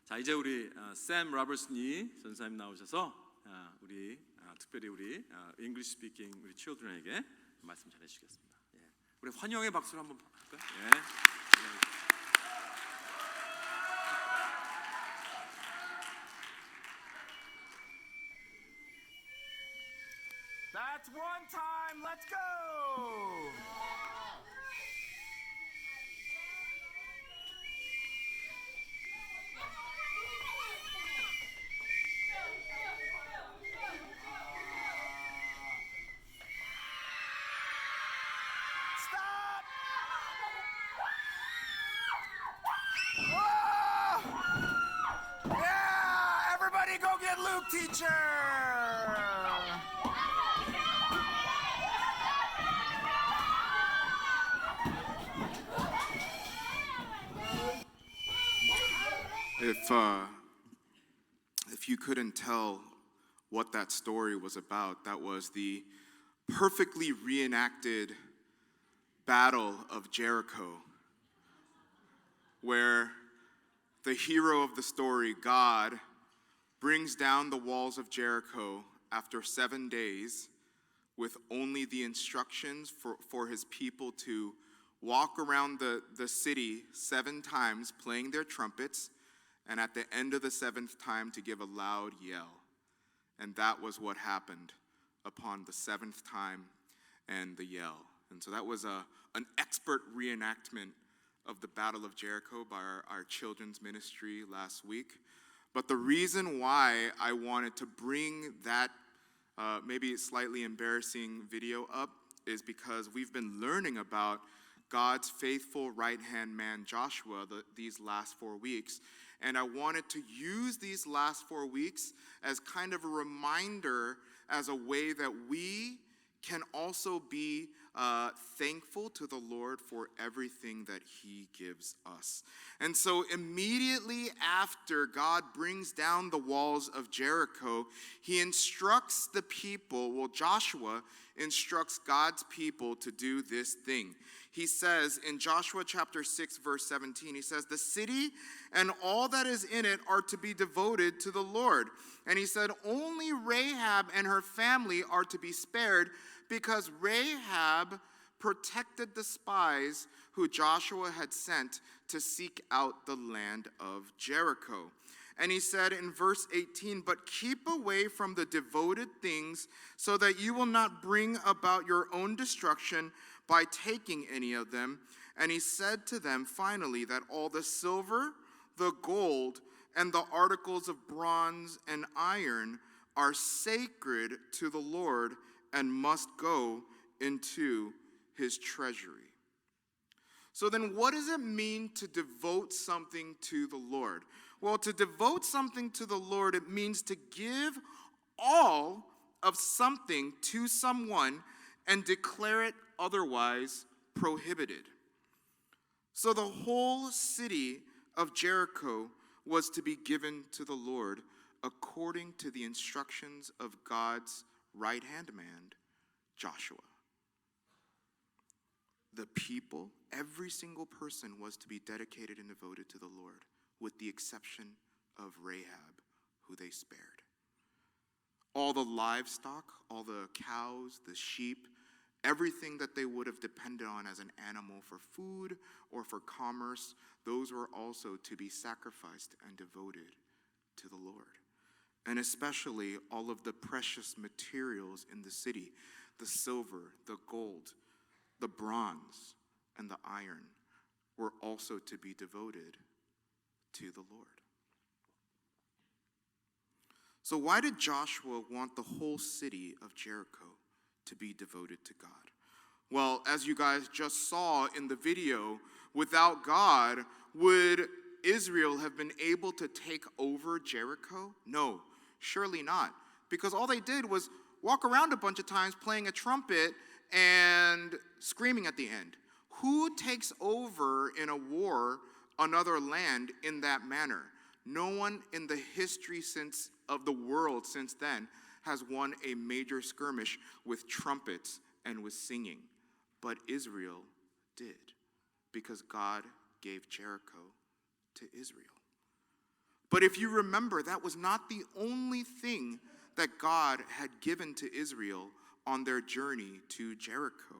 자, 이제 우리 샘 로버슨이 전사님 나오셔서 우리 특별히 우리 English speaking 우리 children에게 말씀 전해 주시겠습니다. 예. 우리 환영의 박수를 한번 할까요? 예. That's one time. Let's go. Stop. Whoa. Yeah, everybody go get Luke, teacher. If you couldn't tell what that story was about, that was the perfectly reenacted Battle of Jericho, where the hero of the story, God, brings down the walls of Jericho after 7 days with only the instructions for his people to walk around the city 7 times playing their trumpets, and at the end of the 7th time to give a loud yell. And that was what happened upon the 7th time and the yell. And so that was an expert reenactment of the Battle of Jericho by our children's ministry last week. But the reason why I wanted to bring that maybe slightly embarrassing video up is because we've been learning about God's faithful right-hand man Joshua these last 4 weeks. And I wanted to use these last 4 weeks as kind of a reminder, as a way that we can also be thankful to the Lord for everything that He gives us. And so immediately after God brings down the walls of Jericho, He instructs the people, Joshua instructs God's people to do this thing. He says in Joshua chapter 6, verse 17, he says, "The city and all that is in it are to be devoted to the Lord." And he said, "Only Rahab and her family are to be spared, because Rahab protected the spies who Joshua had sent to seek out the land of Jericho." And he said in verse 18, "But keep away from the devoted things, so that you will not bring about your own destruction by taking any of them." And he said to them finally that all the silver, the gold, and the articles of bronze and iron are sacred to the Lord and must go into His treasury. So then what does it mean to devote something to the Lord? Well, to devote something to the Lord, it means to give all of something to someone and declare it otherwise prohibited. So the whole city of Jericho was to be given to the Lord according to the instructions of God's right-hand man, Joshua. The people, every single person, was to be dedicated and devoted to the Lord, with the exception of Rahab, who they spared. All the livestock, all the cows, the sheep, everything that they would have depended on as an animal for food or for commerce, those were also to be sacrificed and devoted to the Lord. And especially all of the precious materials in the city, the silver, the gold, the bronze, and the iron, were also to be devoted to the Lord. So why did Joshua want the whole city of Jericho to be devoted to God? Well, as you guys just saw in the video, without God, would Israel have been able to take over Jericho? No, surely not. Because all they did was walk around a bunch of times playing a trumpet and screaming at the end. Who takes over in a war another land in that manner? No one in the history of the world since then has won a major skirmish with trumpets and with singing. But Israel did, because God gave Jericho to Israel. But if you remember, that was not the only thing that God had given to Israel on their journey to Jericho.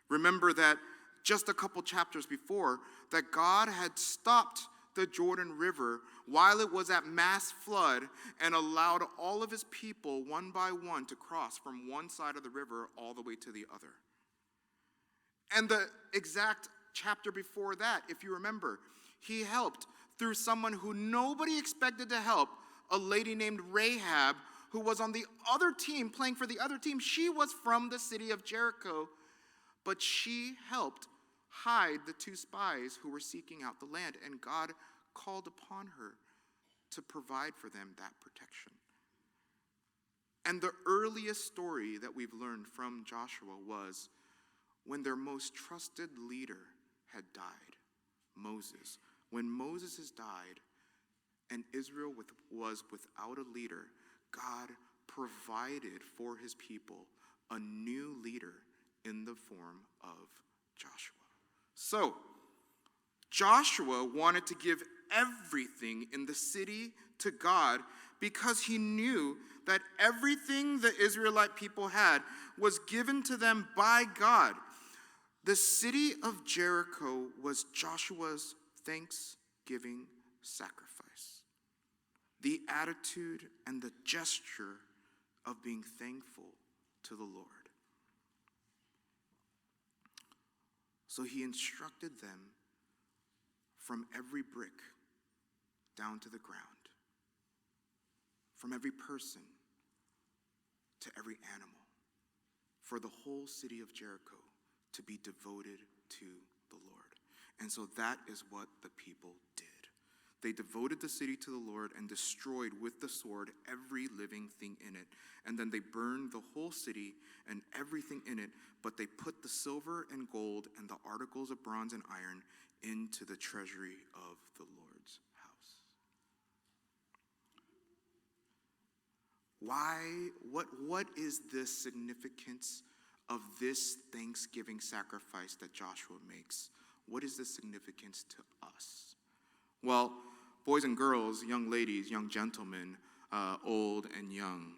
Remember that just a couple chapters before, that God had stopped the Jordan River while it was at mass flood and allowed all of his people one by one to cross from one side of the river all the way to the other. And the exact chapter before that, if you remember, he helped through someone who nobody expected to help, a lady named Rahab, who was on the other team, playing for the other team. She was from the city of Jericho, but she helped hide the two spies who were seeking out the land, and God called upon her to provide for them that protection. And the earliest story that we've learned from Joshua was when their most trusted leader had died, Moses. When Moses has died and Israel was without a leader, God provided for his people a new leader in the form of Joshua. So, Joshua wanted to give everything in the city to God because he knew that everything the Israelite people had was given to them by God. The city of Jericho was Joshua's thanksgiving sacrifice, the attitude and the gesture of being thankful to the Lord. So he instructed them from every brick down to the ground, from every person to every animal, for the whole city of Jericho to be devoted to the Lord. And so that is what the people did. They devoted the city to the Lord and destroyed with the sword every living thing in it. And then they burned the whole city and everything in it, but they put the silver and gold and the articles of bronze and iron into the treasury of the Lord's house. Why? What is the significance of this Thanksgiving sacrifice that Joshua makes? What is the significance to us? Well, boys and girls, young ladies, young gentlemen, old and young,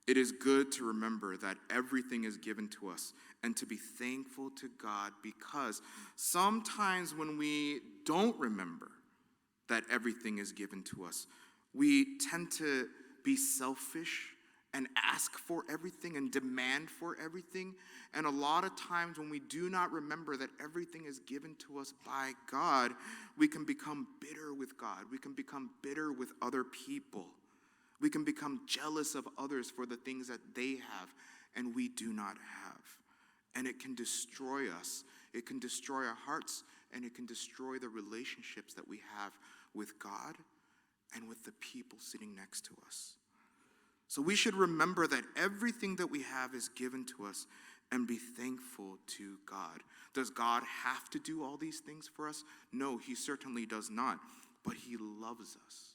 it is good to remember that everything is given to us and to be thankful to God, because sometimes when we don't remember that everything is given to us, we tend to be selfish and ask for everything and demand for everything. And a lot of times when we do not remember that everything is given to us by God, we can become bitter with God. We can become bitter with other people. We can become jealous of others for the things that they have and we do not have. And it can destroy us. It can destroy our hearts, and it can destroy the relationships that we have with God and with the people sitting next to us. So we should remember that everything that we have is given to us and be thankful to God. Does God have to do all these things for us? No, he certainly does not. But he loves us.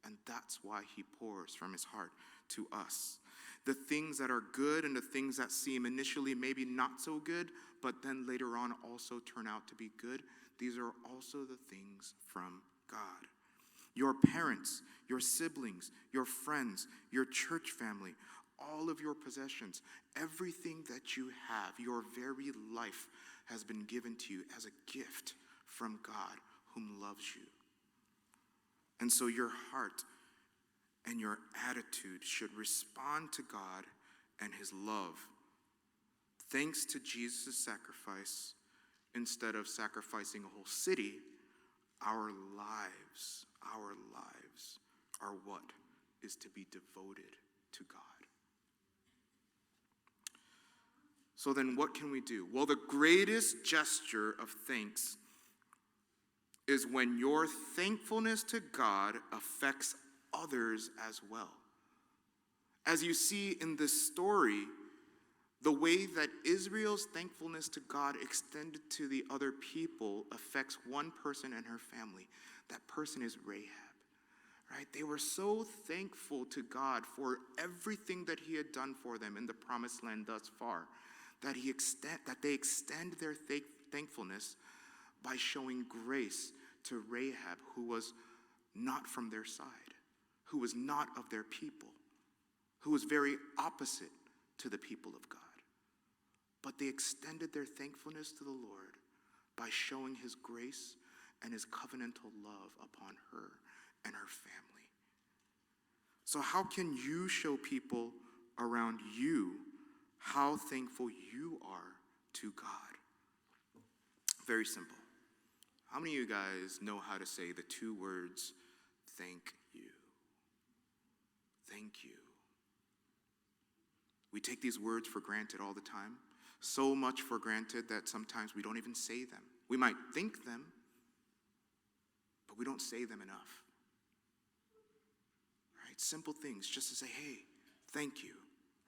And that's why he pours from his heart to us. The things that are good and the things that seem initially maybe not so good, but then later on also turn out to be good, these are also the things from God. Your parents, your siblings, your friends, your church family, all of your possessions, everything that you have, your very life has been given to you as a gift from God whom loves you. And so your heart and your attitude should respond to God and his love. Thanks to Jesus' sacrifice, instead of sacrificing a whole city, our lives are what is to be devoted to God. So then what can we do? Well, the greatest gesture of thanks is when your thankfulness to God affects others as well. As you see in this story, the way that Israel's thankfulness to God extended to the other people affects one person and her family. That person is Rahab, right? They were so thankful to God for everything that he had done for them in the promised land thus far, that they extend their thankfulness by showing grace to Rahab, who was not from their side, who was not of their people, who was very opposite to the people of God. But they extended their thankfulness to the Lord by showing his grace and his covenantal love upon her and her family. So how can you show people around you how thankful you are to God? Very simple. How many of you guys know how to say the two words, thank you? Thank you. We take these words for granted all the time, so much for granted that sometimes we don't even say them. We might think them, but we don't say them enough. Right? Simple things, just to say, hey, thank you.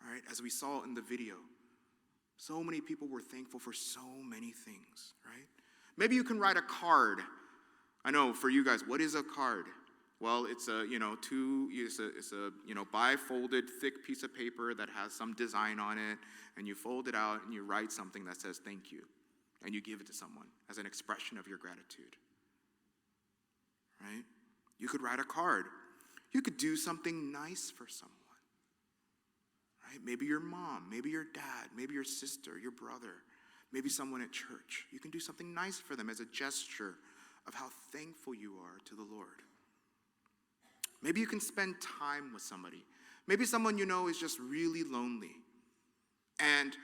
All right? As we saw in the video, so many people were thankful for so many things, right? Maybe you can write a card. I know for you guys, what is a card? Well, it's a bifolded thick piece of paper that has some design on it, and you fold it out and you write something that says thank you, and you give it to someone as an expression of your gratitude. Right? You could write a card. You could do something nice for someone. Right? Maybe your mom, maybe your dad, maybe your sister, your brother, maybe someone at church. You can do something nice for them as a gesture of how thankful you are to the Lord. Maybe you can spend time with somebody. Maybe someone you know is just really lonely. And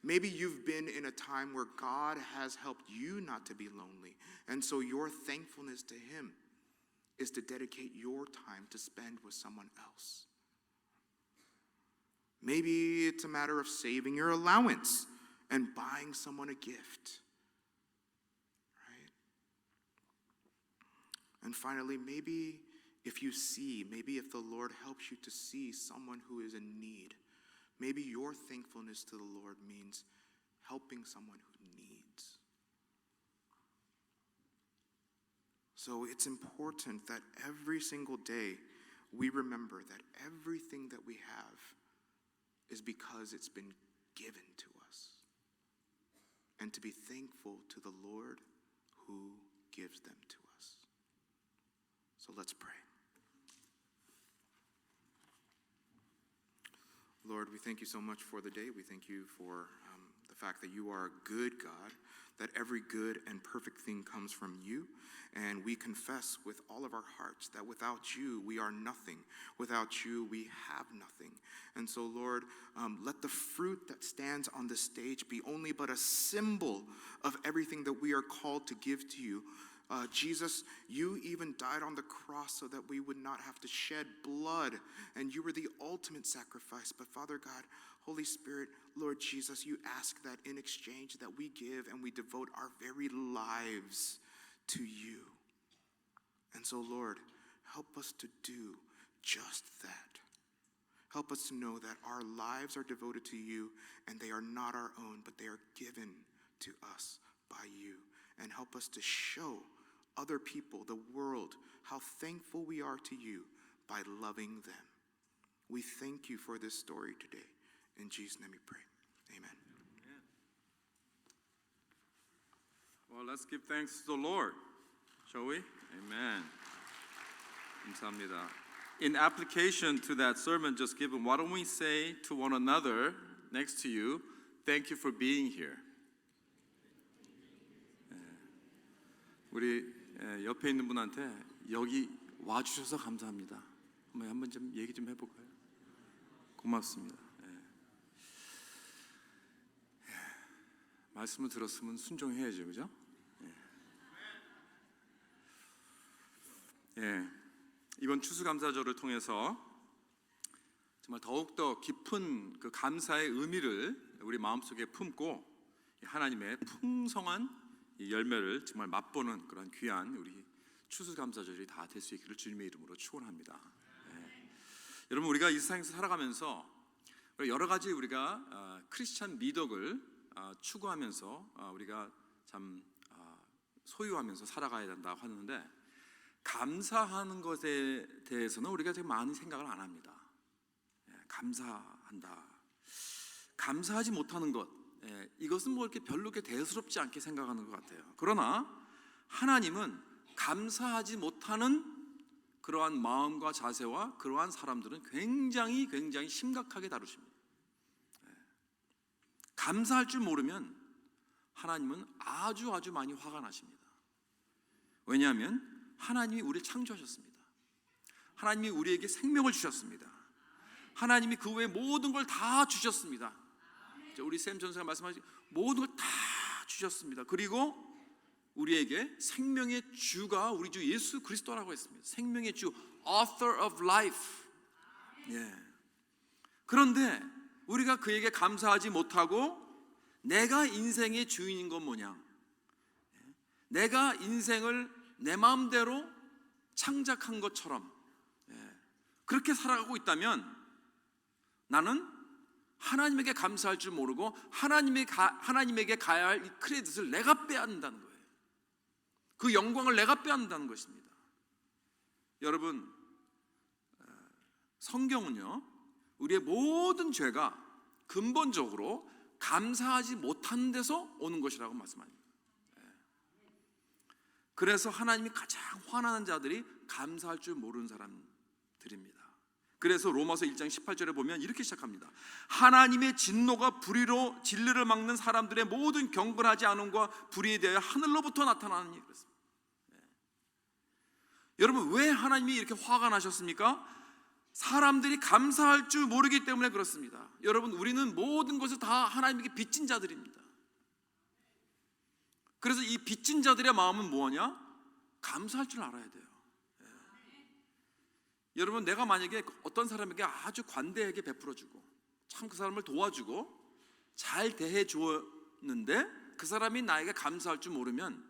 maybe you've been in a time where God has helped you not to be lonely. And so your thankfulness to him is to dedicate your time to spend with someone else. Maybe it's a matter of saving your allowance and buying someone a gift. Right? And finally, maybe if the Lord helps you to see someone who is in need, maybe your thankfulness to the Lord means helping someone who needs. So it's important that every single day we remember that everything that we have is because it's been given to us. And to be thankful to the Lord who gives them to us. So let's pray. Lord, we thank you so much for the day. We thank you for the fact that you are a good God, that every good and perfect thing comes from you. And we confess with all of our hearts that without you, we are nothing. Without you, we have nothing. And so, Lord, let the fruit that stands on the stage be only but a symbol of everything that we are called to give to you. Jesus, you even died on the cross so that we would not have to shed blood, and you were the ultimate sacrifice. But Father God, Holy Spirit, Lord Jesus, you ask that in exchange that we give and we devote our very lives to you. And so, Lord, help us to do just that. Help us to know that our lives are devoted to you, and they are not our own, but they are given to us by you. And help us to show other people, the world, how thankful we are to you by loving them. We thank you for this story today. In Jesus' name we pray. Amen. Well, let's give thanks to the Lord, shall we? Amen. 감사합니다. In application to that sermon just given, why don't we say to one another next to you, thank you for being here. 우리 옆에 있는 분한테 여기 와주셔서 감사합니다. 한번 좀 얘기 좀 해볼까요? 고맙습니다. 말씀을 들었으면 순종해야죠, 그죠? 이번 추수감사절을 통해서 정말 더욱더 깊은 그 감사의 의미를 우리 마음속에 품고 하나님의 풍성한 이 열매를 정말 맛보는 그런 귀한 우리 추수감사절이 다 될 수 있기를 주님의 이름으로 축원합니다. 여러분, 우리가 이 세상에서 살아가면서 여러 가지 우리가 크리스찬 미덕을 추구하면서 우리가 참 소유하면서 살아가야 된다고 하는데, 감사하는 것에 대해서는 우리가 되게 많이 생각을 안 합니다. 감사한다. 감사하지 못하는 것, 이것은 뭐 이렇게 별로 이렇게 대수롭지 않게 생각하는 것 같아요. 그러나 하나님은 감사하지 못하는 그러한 마음과 자세와 그러한 사람들은 굉장히 심각하게 다루십니다. 감사할 줄 모르면 하나님은 아주 많이 화가 나십니다. 왜냐하면 하나님이 우리를 창조하셨습니다. 하나님이 우리에게 생명을 주셨습니다. 하나님이 그 외에 모든 걸 다 주셨습니다. 우리 샘 전사가 말씀하신 모든 걸 다 주셨습니다. 그리고 우리에게 생명의 주가 우리 주 예수 그리스도라고 했습니다. 생명의 주, author of life. 그런데 우리가 그에게 감사하지 못하고 내가 인생의 주인인 건 뭐냐? 내가 인생을 내 마음대로 창작한 것처럼 그렇게 살아가고 있다면 나는 하나님에게 감사할 줄 모르고 하나님에게 가야 할 이 크레딧을 내가 빼앗는다는 거예요. 그 영광을 내가 빼앗는다는 것입니다. 여러분, 성경은요 우리의 모든 죄가 근본적으로 감사하지 못하는 데서 오는 것이라고 말씀합니다. 그래서 하나님이 가장 화나는 자들이 감사할 줄 모르는 사람들입니다. 그래서 로마서 1장 18절에 보면 이렇게 시작합니다. 하나님의 진노가 불의로 진리를 막는 사람들의 모든 경건하지 않음과 불의에 대하여 하늘로부터 나타나느니 그렇습니다. 여러분, 왜 하나님이 이렇게 화가 나셨습니까? 사람들이 감사할 줄 모르기 때문에 그렇습니다. 여러분, 우리는 모든 것을 다 하나님에게 빚진 자들입니다. 그래서 이 빚진 자들의 마음은 뭐냐? 감사할 줄 알아야 돼요. 여러분, 내가 만약에 어떤 사람에게 아주 관대하게 베풀어주고 참 그 사람을 도와주고 잘 대해 주었는데 그 사람이 나에게 감사할 줄 모르면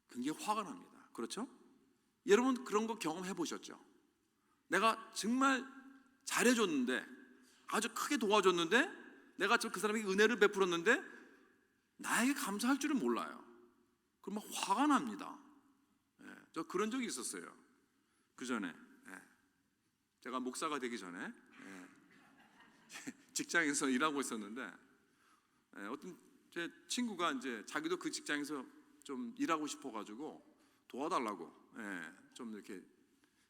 굉장히 화가 납니다. 그렇죠? 여러분, 그런 거 경험해 보셨죠? 내가 정말 잘해줬는데, 아주 크게 도와줬는데, 내가 그 사람에게 은혜를 베풀었는데 나에게 감사할 줄은 몰라요. 그러면 화가 납니다. 저 그런 적이 있었어요. 그 전에 제가 목사가 되기 전에 직장에서 일하고 있었는데 어떤 제 친구가 이제 자기도 그 직장에서 좀 일하고 싶어가지고 도와달라고 좀 이렇게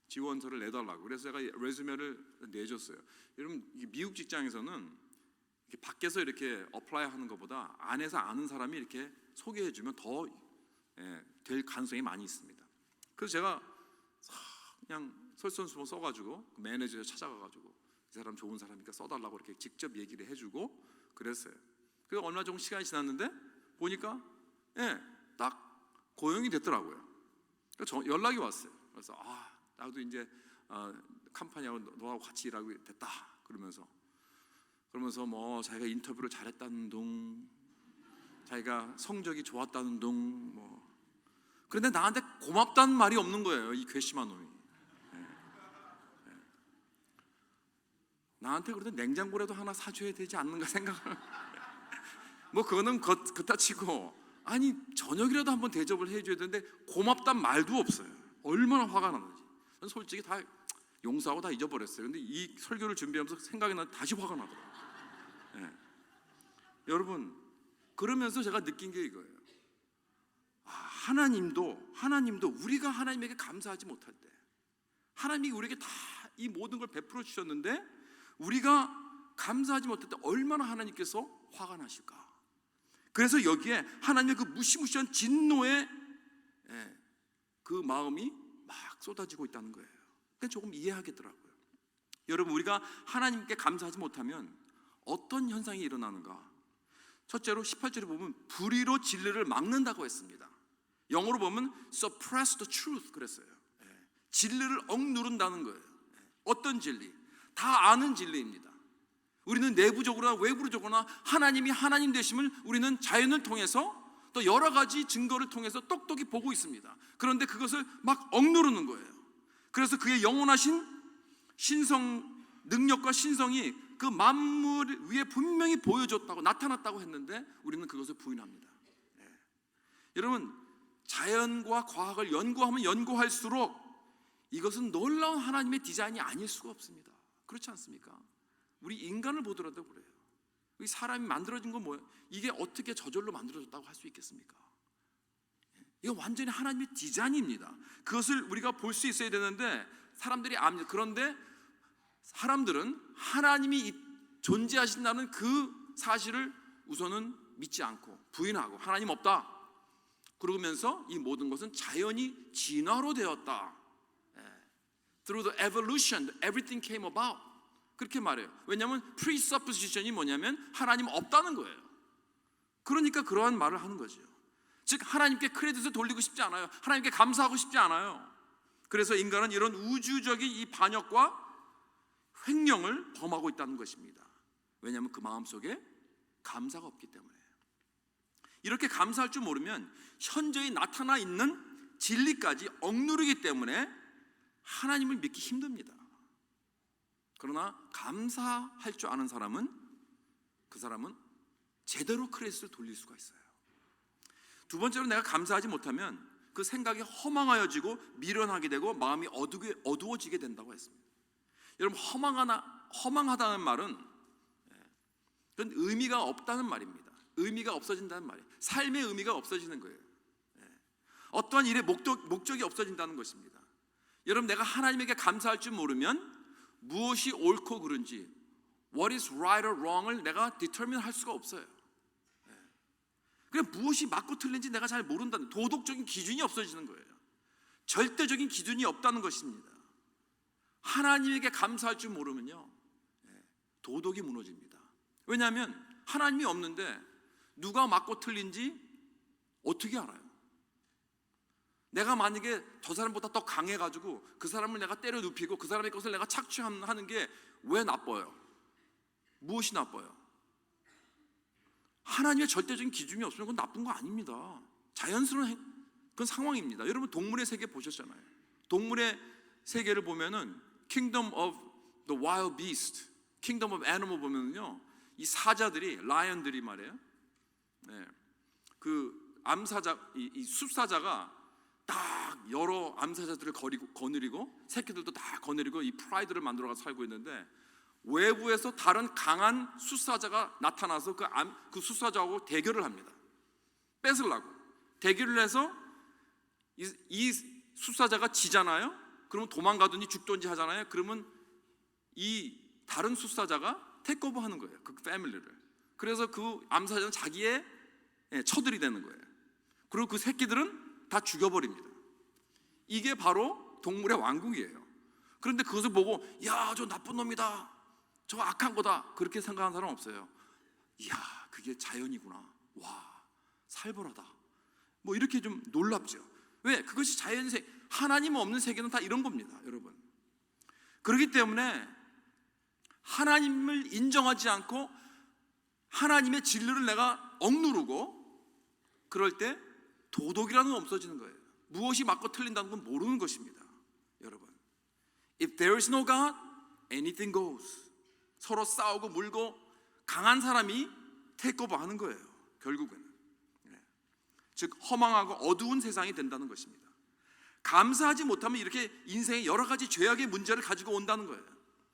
지원서를 내달라고 그래서 제가 레주메를 내줬어요. 여러분, 미국 직장에서는 밖에서 이렇게 어플라이 하는 것보다 안에서 아는 사람이 이렇게 소개해주면 더 될 가능성이 많이 있습니다. 그래서 제가 그냥 솔선수범 써가지고 매니저에 찾아가가지고 이 사람 좋은 사람이니까 써달라고 이렇게 직접 얘기를 해주고 그랬어요. 그래서 얼마 정도 시간이 지났는데 보니까 딱 고용이 됐더라고요. 그래서 연락이 왔어요. 그래서 나도 이제 컴퍼니하고 너하고 같이 일하고 됐다 그러면서 뭐 자기가 인터뷰를 잘했다는 둥, 자기가 성적이 좋았다는 둥, 뭐 그런데 나한테 고맙다는 말이 없는 거예요. 이 괘씸한 놈이. 나한테 그래도 냉장고라도 하나 사줘야 되지 않는가 생각을. 뭐 그거는 그따 치고, 아니 저녁이라도 한번 대접을 해줘야 되는데 고맙단 말도 없어요. 얼마나 화가 나는지. 저는 솔직히 다 용서하고 다 잊어버렸어요. 근데 이 설교를 준비하면서 생각이 나서 다시 화가 나더라고요. 여러분, 그러면서 제가 느낀 게 이거예요. 하나님도 우리가 하나님에게 감사하지 못할 때, 하나님이 우리에게 다 이 모든 걸 베풀어 주셨는데 우리가 감사하지 못할 때 얼마나 하나님께서 화가 나실까. 그래서 여기에 하나님의 그 무시무시한 진노의 그 마음이 막 쏟아지고 있다는 거예요. 그러니까 조금 이해하겠더라고요. 여러분, 우리가 하나님께 감사하지 못하면 어떤 현상이 일어나는가? 첫째로 18절에 보면 불의로 진리를 막는다고 했습니다. 영어로 보면 suppress the truth 그랬어요. 진리를 억누른다는 거예요. 어떤 진리? 다 아는 진리입니다. 우리는 내부적으로나 외부적으로나 하나님이 하나님 되심을 우리는 자연을 통해서 또 여러 가지 증거를 통해서 똑똑히 보고 있습니다. 그런데 그것을 막 억누르는 거예요. 그래서 그의 영원하신 신성 능력과 신성이 그 만물 위에 분명히 보여줬다고 나타났다고 했는데 우리는 그것을 부인합니다. 여러분, 자연과 과학을 연구하면 연구할수록 이것은 놀라운 하나님의 디자인이 아닐 수가 없습니다. 그렇지 않습니까? 우리 인간을 보더라도 그래요. 이 사람이 만들어진 건 뭐예요? 이게 어떻게 저절로 만들어졌다고 할 수 있겠습니까? 이거 완전히 하나님의 디자인입니다. 그것을 우리가 볼 수 있어야 되는데 사람들이 압니다. 그런데 사람들은 하나님이 존재하신다는 그 사실을 우선은 믿지 않고 부인하고 하나님 없다 그러면서 이 모든 것은 자연히 진화로 되었다. Through the evolution, everything came about. 그렇게 말해요. 왜냐하면 presupposition이 뭐냐면 하나님 없다는 거예요. 그러니까 그러한 말을 하는 거죠. 즉 하나님께 크레딧을 돌리고 싶지 않아요. 하나님께 감사하고 싶지 않아요. 그래서 인간은 이런 우주적인 이 반역과 횡령을 범하고 있다는 것입니다. 왜냐하면 그 마음속에 감사가 없기 때문에. 이렇게 감사할 줄 모르면 현저히 나타나 있는 진리까지 억누르기 때문에 하나님을 믿기 힘듭니다. 그러나 감사할 줄 아는 사람은 그 사람은 제대로 크레딧을 돌릴 수가 있어요. 두 번째로 내가 감사하지 못하면 그 생각이 허망하여지고 미련하게 되고 마음이 어두워지게 된다고 했습니다. 여러분 허망하다는 말은 그건 의미가 없다는 말입니다. 의미가 없어진다는 말이에요. 삶의 의미가 없어지는 거예요. 어떠한 일의 목적이 없어진다는 것입니다. 여러분 내가 하나님에게 감사할 줄 모르면 무엇이 옳고 그른지 What is right or wrong을 내가 determine 할 수가 없어요. 그냥 무엇이 맞고 틀린지 내가 잘 모른다는 도덕적인 기준이 없어지는 거예요. 절대적인 기준이 없다는 것입니다. 하나님에게 감사할 줄 모르면요 도덕이 무너집니다. 왜냐하면 하나님이 없는데 누가 맞고 틀린지 어떻게 알아요? 내가 만약에 저 사람보다 더 강해가지고 그 사람을 내가 때려 눕히고 그 사람의 것을 내가 착취하는 게 왜 나빠요? 무엇이 나빠요? 하나님의 절대적인 기준이 없으면 그건 나쁜 거 아닙니다. 자연스러운 그건 상황입니다. 여러분 동물의 세계 보셨잖아요. 동물의 세계를 보면은 Kingdom of the Wild Beast, Kingdom of Animal 보면은요 이 사자들이 라이언들이 말이에요. 그 암사자 이 숲사자가 딱 여러 암사자들을 거느리고 새끼들도 다 거느리고 이 프라이드를 만들어가서 살고 있는데 외부에서 다른 강한 숫사자가 나타나서 그 숫사자하고 대결을 합니다. 뺏으려고 대결을 해서 이 숫사자가 지잖아요. 그러면 도망가든지 죽든지 하잖아요. 그러면 이 다른 숫사자가 테이크오버 하는 거예요. 그 패밀리를. 그래서 그 암사자는 자기의 처들이 되는 거예요. 그리고 그 새끼들은 다 죽여버립니다. 이게 바로 동물의 왕국이에요. 그런데 그것을 보고 야, 저 나쁜 놈이다, 저 악한 거다 그렇게 생각하는 사람 없어요. 이야, 그게 자연이구나. 와, 살벌하다. 뭐 이렇게 좀 놀랍죠. 왜? 그것이 자연세. 하나님 없는 세계는 다 이런 겁니다, 여러분. 그렇기 때문에 하나님을 인정하지 않고 하나님의 진리를 내가 억누르고 그럴 때 도덕이라는 건 없어지는 거예요. 무엇이 맞고 틀린다는 건 모르는 것입니다, 여러분. If there is no God, anything goes. 서로 싸우고 물고 강한 사람이 테이크오버 하는 거예요, 결국은. 즉 허망하고 어두운 세상이 된다는 것입니다. 감사하지 못하면 이렇게 인생에 여러 가지 죄악의 문제를 가지고 온다는 거예요.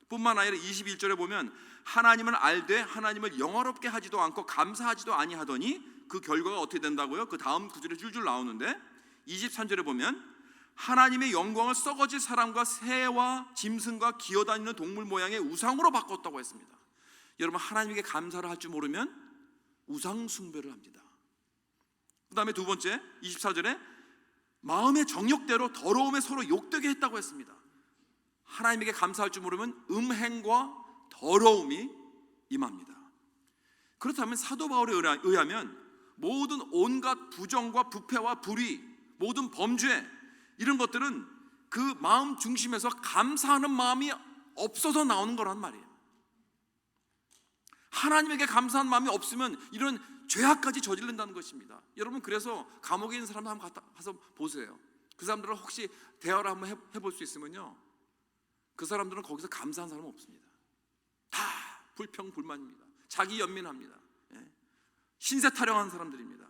뿐만 아니라 21절에 보면 하나님을 알되 하나님을 영화롭게 하지도 않고 감사하지도 아니하더니 그 결과가 어떻게 된다고요? 그 다음 구절에 줄줄 나오는데 23절에 보면 하나님의 영광을 썩어질 사람과 새와 짐승과 기어다니는 동물 모양의 우상으로 바꿨다고 했습니다. 여러분 하나님에게 감사를 할 줄 모르면 우상 숭배를 합니다. 그 다음에 두 번째 24절에 마음의 정욕대로 더러움에 서로 욕되게 했다고 했습니다. 하나님에게 감사할 줄 모르면 음행과 더러움이 임합니다. 그렇다면 사도 바울에 의하면 모든 온갖 부정과 부패와 불의, 모든 범죄 이런 것들은 그 마음 중심에서 감사하는 마음이 없어서 나오는 거란 말이에요. 하나님에게 감사하는 마음이 없으면 이런 죄악까지 저지른다는 것입니다. 여러분 그래서 감옥에 있는 사람들 한번 가서 보세요. 그 사람들을 혹시 대화를 한번 해볼 수 있으면요, 그 사람들은 거기서 감사한 사람은 없습니다. 다 불평불만입니다. 자기 연민합니다. 신세 타령한 사람들입니다.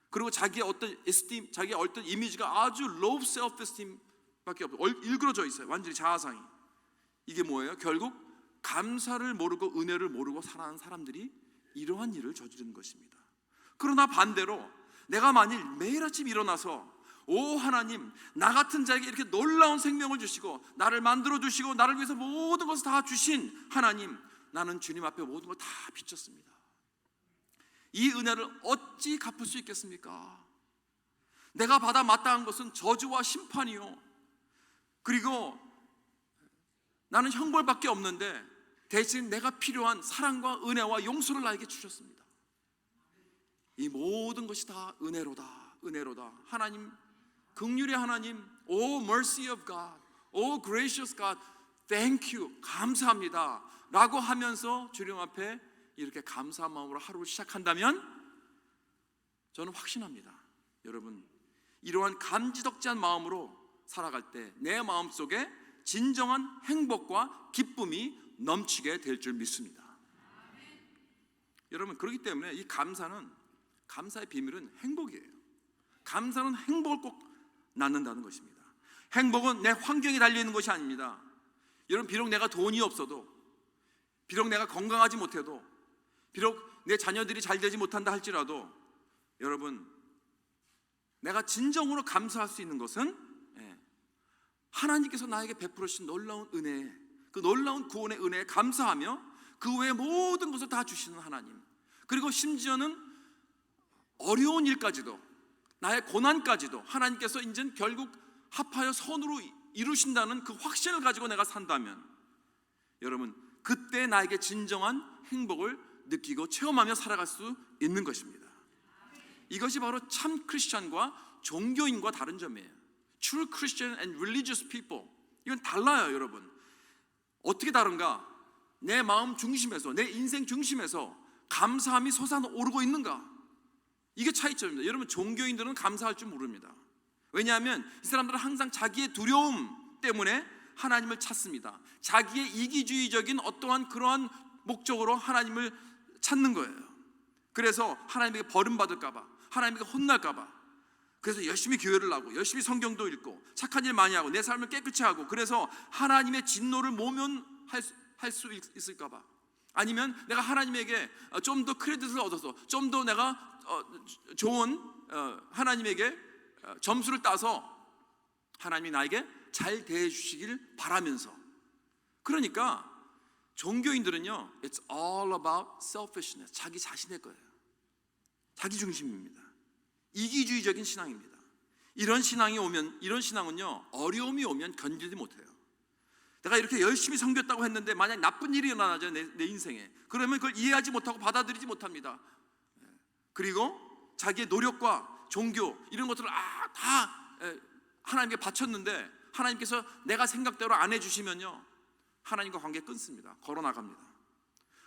그리고 자기의 어떤 에스팀, 자기의 어떤 이미지가 아주 low self-esteem밖에 없어요. 일그러져 있어요. 완전히 자아상이. 이게 뭐예요? 결국 감사를 모르고 은혜를 모르고 살아가는 사람들이 이러한 일을 저지르는 것입니다. 그러나 반대로 내가 만일 매일 아침 일어나서 오 하나님, 나 같은 자에게 이렇게 놀라운 생명을 주시고 나를 만들어 주시고 나를 위해서 모든 것을 다 주신 하나님, 나는 주님 앞에 모든 걸 다 비쳤습니다. 이 은혜를 어찌 갚을 수 있겠습니까? 내가 받아 마땅한 것은 저주와 심판이요, 그리고 나는 형벌밖에 없는데 대신 내가 필요한 사랑과 은혜와 용서를 나에게 주셨습니다. 이 모든 것이 다 은혜로다, 은혜로다. 하나님, 긍휼의 하나님, Oh mercy of God, Oh gracious God, Thank you, 감사합니다 라고 하면서 주님 앞에 이렇게 감사한 마음으로 하루를 시작한다면 저는 확신합니다. 여러분, 이러한 감지덕지한 마음으로 살아갈 때 내 마음속에 진정한 행복과 기쁨이 넘치게 될 줄 믿습니다. 여러분, 그렇기 때문에 이 감사의 비밀은 행복이에요. 감사는 행복을 꼭 낳는다는 것입니다. 행복은 내 환경에 달려있는 것이 아닙니다. 여러분, 비록 내가 돈이 없어도, 비록 내가 건강하지 못해도, 비록 내 자녀들이 잘 되지 못한다 할지라도, 여러분, 내가 진정으로 감사할 수 있는 것은 하나님께서 나에게 베풀어 주신 놀라운 은혜, 그 놀라운 구원의 은혜에 감사하며 그 외의 모든 것을 다 주시는 하나님, 그리고 심지어는 어려운 일까지도, 나의 고난까지도 하나님께서 이제 결국 합하여 선으로 이루신다는 그 확신을 가지고 내가 산다면, 여러분, 그때 나에게 진정한 행복을 느끼고 체험하며 살아갈 수 있는 것입니다. 이것이 바로 참 크리스찬과 종교인과 다른 점이에요. True Christian and religious people, 이건 달라요. 여러분, 어떻게 다른가? 내 마음 중심에서, 내 인생 중심에서 감사함이 솟아오르고 있는가? 이게 차이점입니다. 여러분, 종교인들은 감사할 줄 모릅니다. 왜냐하면 이 사람들은 항상 자기의 두려움 때문에 하나님을 찾습니다. 자기의 이기주의적인 어떠한 그러한 목적으로 하나님을 찾는 거예요. 그래서 하나님에게 버림받을까 봐, 하나님에게 혼날까 봐, 그래서 열심히 교회를 나오고 열심히 성경도 읽고 착한 일 많이 하고 내 삶을 깨끗이 하고, 그래서 하나님의 진노를 모면할 수 있을까 봐, 아니면 내가 하나님에게 좀 더 크레딧을 얻어서 좀 더 내가 좋은 하나님에게 점수를 따서 하나님이 나에게 잘 대해 주시길 바라면서. 그러니까 종교인들은요, It's all about selfishness, 자기 자신의 거예요. 자기 중심입니다. 이기주의적인 신앙입니다. 이런 신앙이 오면, 이런 신앙은요, 어려움이 오면 견디지 못해요. 내가 이렇게 열심히 섬겼다고 했는데 만약 나쁜 일이 일어나죠, 내 인생에, 그러면 그걸 이해하지 못하고 받아들이지 못합니다. 그리고 자기의 노력과 종교 이런 것들을 다 하나님께 바쳤는데 하나님께서 내가 생각대로 안 해주시면요, 하나님과 관계 끊습니다. 걸어나갑니다.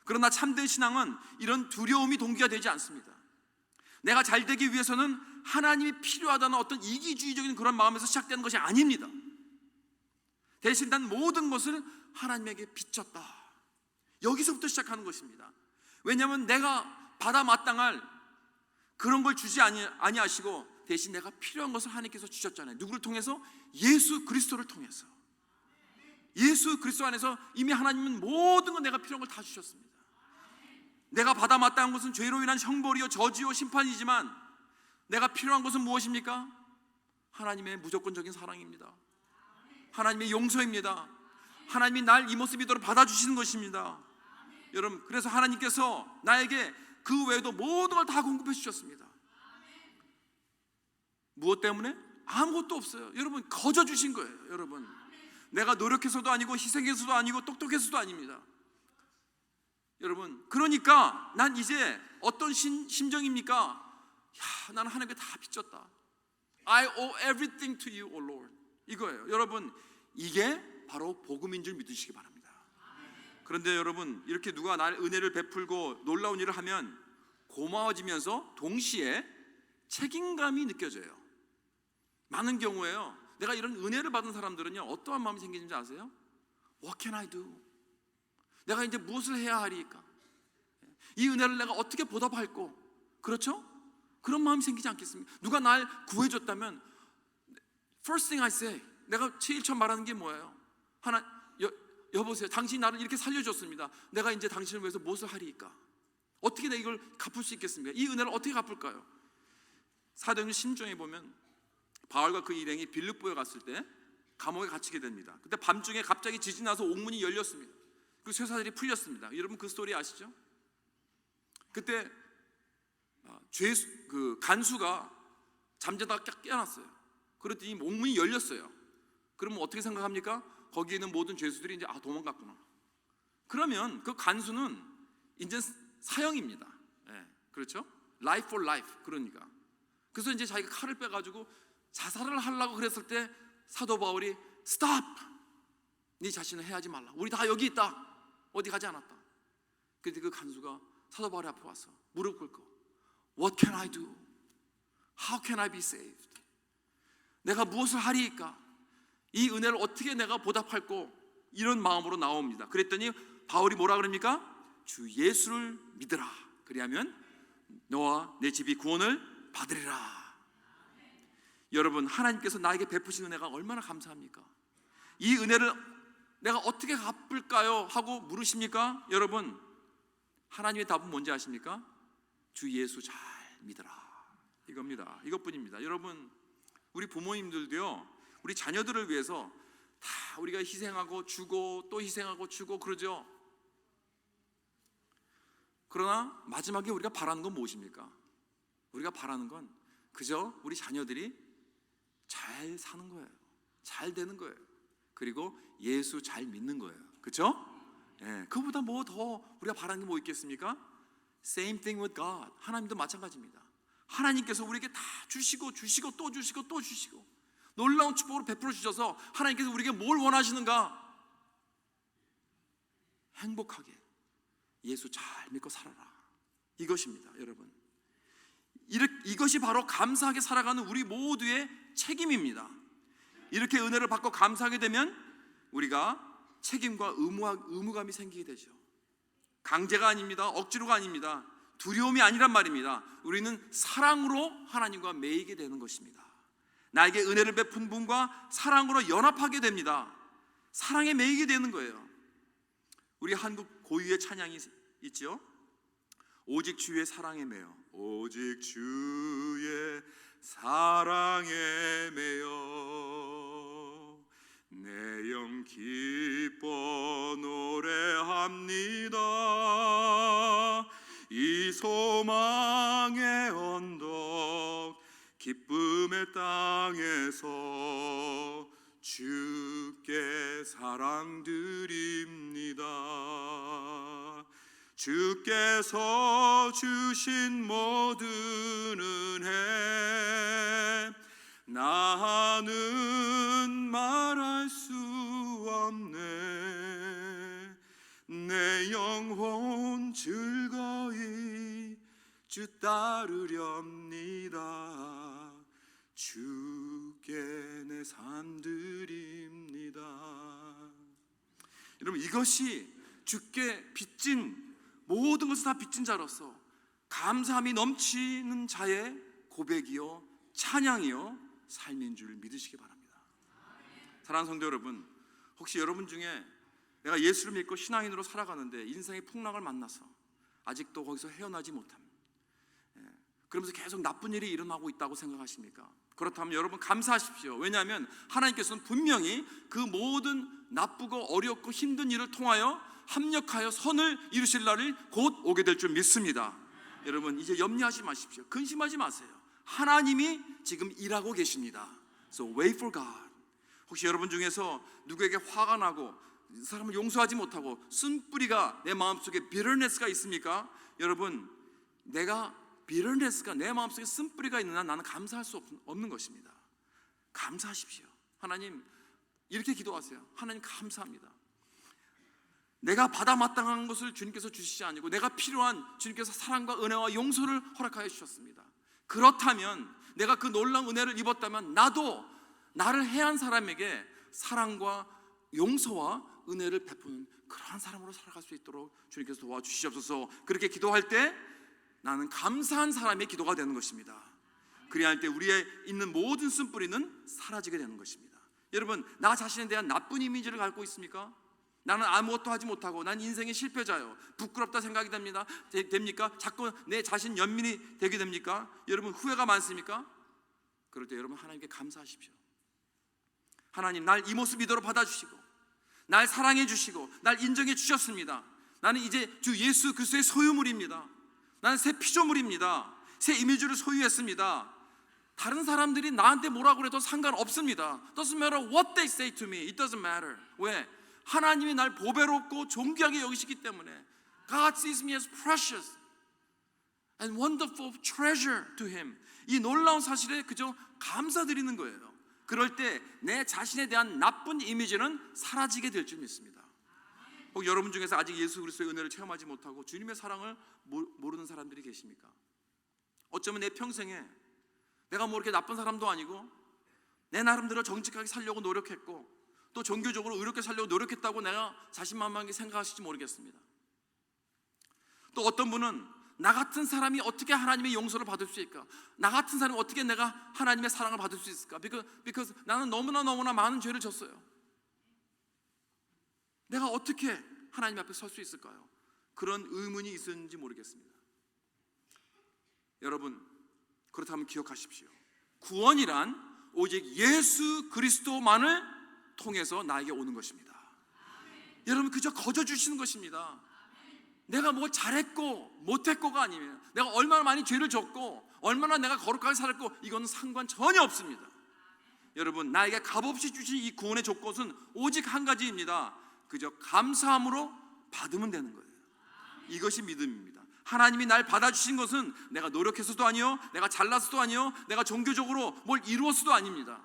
그러나 참된 신앙은 이런 두려움이 동기가 되지 않습니다. 내가 잘 되기 위해서는 하나님이 필요하다는 어떤 이기주의적인 그런 마음에서 시작되는 것이 아닙니다. 대신 난 모든 것을 하나님에게 비쳤다, 여기서부터 시작하는 것입니다. 왜냐하면 내가 받아 마땅할 그런 걸 주지 아니하시고 대신 내가 필요한 것을 하나님께서 주셨잖아요. 누구를 통해서? 예수 그리스도를 통해서. 예수 그리스도 안에서 이미 하나님은 모든 건 내가 필요한 걸 다 주셨습니다. 내가 받아 마땅한 것은 죄로 인한 형벌이요 저주요 심판이지만 내가 필요한 것은 무엇입니까? 하나님의 무조건적인 사랑입니다. 하나님의 용서입니다. 하나님이 날 이 모습 이대로 받아주시는 것입니다. 여러분, 그래서 하나님께서 나에게 그 외에도 모든 걸 다 공급해 주셨습니다. 무엇 때문에? 아무것도 없어요. 여러분, 거저 주신 거예요. 여러분, 내가 노력해서도 아니고 희생해서도 아니고 똑똑해서도 아닙니다. 여러분, 그러니까 난 이제 어떤 심정입니까? 야, 나는 하나님께 다 비쳤다. I owe everything to you, O Lord. 이거예요. 여러분, 이게 바로 복음인 줄 믿으시기 바랍니다. 그런데 여러분, 이렇게 누가 날 은혜를 베풀고 놀라운 일을 하면 고마워지면서 동시에 책임감이 느껴져요. 많은 경우에요, 내가 이런 은혜를 받은 사람들은요, 어떠한 마음이 생기는지 아세요? What can I do? 내가 이제 무엇을 해야 하리까? 이 은혜를 내가 어떻게 보답할꼬? 그렇죠? 그런 마음이 생기지 않겠습니까? 누가 날 구해줬다면 First thing I say, 내가 제일 처음 말하는 게 뭐예요? 여보세요, 당신이 나를 이렇게 살려줬습니다. 내가 이제 당신을 위해서 무엇을 하리까? 어떻게 내가 이걸 갚을 수 있겠습니까? 이 은혜를 어떻게 갚을까요? 사도행전 16장에 보면 바울과 그 일행이 빌립보에 갔을 때 감옥에 갇히게 됩니다. 그때 밤중에 갑자기 지진이 나서 옥문이 열렸습니다. 그 쇠사슬이 풀렸습니다. 여러분 그 스토리 아시죠? 그때 그 간수가 잠자다가 깨어났어요. 그랬더니 옥문이 열렸어요. 그러면 어떻게 생각합니까? 거기에 있는 모든 죄수들이 이제 도망갔구나. 그러면 그 간수는 이제 사형입니다. 예, 그렇죠? Life for life. 그러니까. 그래서 이제 자기가 칼을 빼가지고 자살을 하려고 그랬을 때 사도 바울이 Stop! 네 자신을 해하지 말라. 우리 다 여기 있다. 어디 가지 않았다. 그때 그 간수가 사도 바울 앞에 와서 무릎 꿇고 What can I do? How can I be saved? 내가 무엇을 하리이까? 이 은혜를 어떻게 내가 보답할꼬? 이런 마음으로 나옵니다. 그랬더니 바울이 뭐라 그럽니까? 주 예수를 믿으라. 그리하면 너와 내 집이 구원을 받으리라. 여러분, 하나님께서 나에게 베푸신 은혜가 얼마나 감사합니까? 이 은혜를 내가 어떻게 갚을까요? 하고 물으십니까? 여러분, 하나님의 답은 뭔지 아십니까? 주 예수 잘 믿으라. 이겁니다. 이것뿐입니다. 여러분, 우리 부모님들도요, 우리 자녀들을 위해서 다 우리가 희생하고 주고 또 희생하고 주고 그러죠. 그러나 마지막에 우리가 바라는 건 무엇입니까? 우리가 바라는 건 그저 우리 자녀들이 잘 사는 거예요. 잘 되는 거예요. 그리고 예수 잘 믿는 거예요. 그렇죠? 예, 그보다 뭐 더 우리가 바라는 게 뭐 있겠습니까? Same thing with God. 하나님도 마찬가지입니다. 하나님께서 우리에게 다 주시고 주시고 또 주시고 또 주시고 놀라운 축복으로 베풀어 주셔서 하나님께서 우리에게 뭘 원하시는가? 행복하게 예수 잘 믿고 살아라. 이것입니다, 여러분. 이것이 바로 감사하게 살아가는 우리 모두의 책임입니다. 이렇게 은혜를 받고 감사하게 되면 우리가 책임과 의무감이 생기게 되죠. 강제가 아닙니다. 억지로가 아닙니다. 두려움이 아니란 말입니다. 우리는 사랑으로 하나님과 매이게 되는 것입니다. 나에게 은혜를 베푼 분과 사랑으로 연합하게 됩니다. 사랑에 매이게 되는 거예요. 우리 한국 고유의 찬양이 있죠. 오직 주의 사랑에 매여, 오직 주의 사랑에 매여 내 영 기뻐 노래합니다. 이 소망의 언덕 기쁨의 땅에서 주께 사랑 드립니다. 주께서 주신 모든 은혜 나는 말할 수 없네. 내 영혼 즐거이 주 따르렵니다. 주께 내 삶 드립니다. 여러분, 이것이 주께 빚진 모든 것을 다 빚진 자로서 감사함이 넘치는 자의 고백이요 찬양이요 삶인 줄 믿으시기 바랍니다. 사랑하는 성도 여러분, 혹시 여러분 중에 내가 예수를 믿고 신앙인으로 살아가는데 인생의 풍랑을 만나서 아직도 거기서 헤어나지 못함, 그러면서 계속 나쁜 일이 일어나고 있다고 생각하십니까? 그렇다면 여러분 감사하십시오. 왜냐하면 하나님께서는 분명히 그 모든 나쁘고 어렵고 힘든 일을 통하여 합력하여 선을 이루실 날을 곧 오게 될 줄 믿습니다. 여러분, 이제 염려하지 마십시오. 근심하지 마세요. 하나님이 지금 일하고 계십니다. So wait for God. 혹시 여러분 중에서 누구에게 화가 나고 사람을 용서하지 못하고 쓴뿌리가 내 마음속에 bitterness가 있습니까? 여러분, 내가 bitterness가 내 마음속에 쓴뿌리가 있는 한 나는 감사할 수 없는 것입니다. 감사하십시오. 하나님, 이렇게 기도하세요. 하나님 감사합니다. 내가 받아 마땅한 것을 주님께서 주시지 아니고 내가 필요한 주님께서 사랑과 은혜와 용서를 허락하여 주셨습니다. 그렇다면 내가 그 놀라운 은혜를 입었다면 나도 나를 해한 사람에게 사랑과 용서와 은혜를 베푸는 그러한 사람으로 살아갈 수 있도록 주님께서 도와주시옵소서. 그렇게 기도할 때 나는 감사한 사람의 기도가 되는 것입니다. 그래야 할 때 우리의 있는 모든 쓴뿌리는 사라지게 되는 것입니다. 여러분, 나 자신에 대한 나쁜 이미지를 갖고 있습니까? 나는 아무것도 하지 못하고 난 인생의 실패자요, 부끄럽다 생각이 됩니까? 자꾸 내 자신 연민이 되게 됩니까? 여러분, 후회가 많습니까? 그럴 때 여러분 하나님께 감사하십시오. 하나님, 날 이 모습 이대로 받아주시고 날 사랑해 주시고 날 인정해 주셨습니다. 나는 이제 주 예수 그리스도의 소유물입니다. 나는 새 피조물입니다. 새 이미지를 소유했습니다. 다른 사람들이 나한테 뭐라고 해도 상관없습니다. Doesn't matter what they say to me. It doesn't matter. 왜? 하나님이 날 보배롭고 존귀하게 여기시기 때문에 God sees me as precious and wonderful treasure to Him. 이 놀라운 사실에 그저 감사드리는 거예요. 그럴 때 내 자신에 대한 나쁜 이미지는 사라지게 될 줄 믿습니다. 혹 여러분 중에서 아직 예수 그리스도의 은혜를 체험하지 못하고 주님의 사랑을 모르는 사람들이 계십니까? 어쩌면 내 평생에 내가 뭐 이렇게 나쁜 사람도 아니고 내 나름대로 정직하게 살려고 노력했고 또 종교적으로 의롭게 살려고 노력했다고 내가 자신만만하게 생각하실지 모르겠습니다. 또 어떤 분은 나 같은 사람이 어떻게 하나님의 용서를 받을 수 있을까? 나 같은 사람이 어떻게 내가 하나님의 사랑을 받을 수 있을까? Because 나는 너무나 많은 죄를 졌어요. 내가 어떻게 하나님 앞에 설 수 있을까요? 그런 의문이 있었는지 모르겠습니다. 여러분, 그렇다면 기억하십시오. 구원이란 오직 예수 그리스도만을 통해서 나에게 오는 것입니다. 여러분, 그저 거저 주시는 것입니다. 내가 뭐 잘했고 못했고가 아니에요. 내가 얼마나 많이 죄를 졌고 얼마나 내가 거룩하게 살았고 이건 상관 전혀 없습니다. 여러분, 나에게 값없이 주신 이 구원의 조건은 오직 한 가지입니다. 그저 감사함으로 받으면 되는 거예요. 이것이 믿음입니다. 하나님이 날 받아주신 것은 내가 노력해서도 아니요, 내가 잘나서도 아니요, 내가 종교적으로 뭘 이루어서도 아닙니다.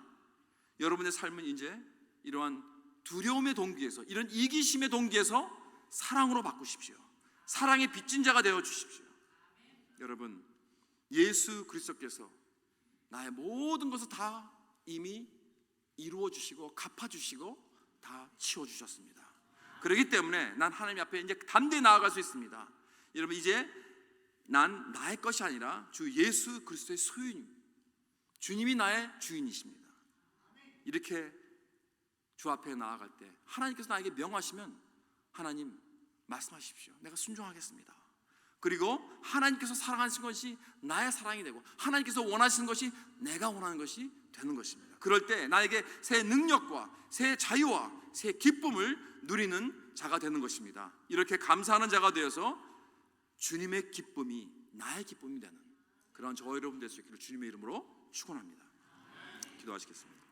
여러분의 삶은 이제 이러한 두려움의 동기에서, 이런 이기심의 동기에서 사랑으로 바꾸십시오. 사랑의 빚진 자가 되어 주십시오. 여러분, 예수 그리스도께서 나의 모든 것을 다 이미 이루어 주시고 갚아 주시고 다 치워 주셨습니다. 그렇기 때문에 난 하나님 앞에 이제 담대히 나아갈 수 있습니다. 여러분, 이제 난 나의 것이 아니라 주 예수 그리스도의 소유입니다. 주님이 나의 주인이십니다. 이렇게 주 앞에 나아갈 때 하나님께서 나에게 명하시면 하나님 말씀하십시오. 내가 순종하겠습니다. 그리고 하나님께서 사랑하신 것이 나의 사랑이 되고 하나님께서 원하시는 것이 내가 원하는 것이 되는 것입니다. 그럴 때 나에게 새 능력과 새 자유와 새 기쁨을 누리는 자가 되는 것입니다. 이렇게 감사하는 자가 되어서 주님의 기쁨이 나의 기쁨이 되는 그런 저 여러분 될 수 있기를 주님의 이름으로 축원합니다. 기도하시겠습니다.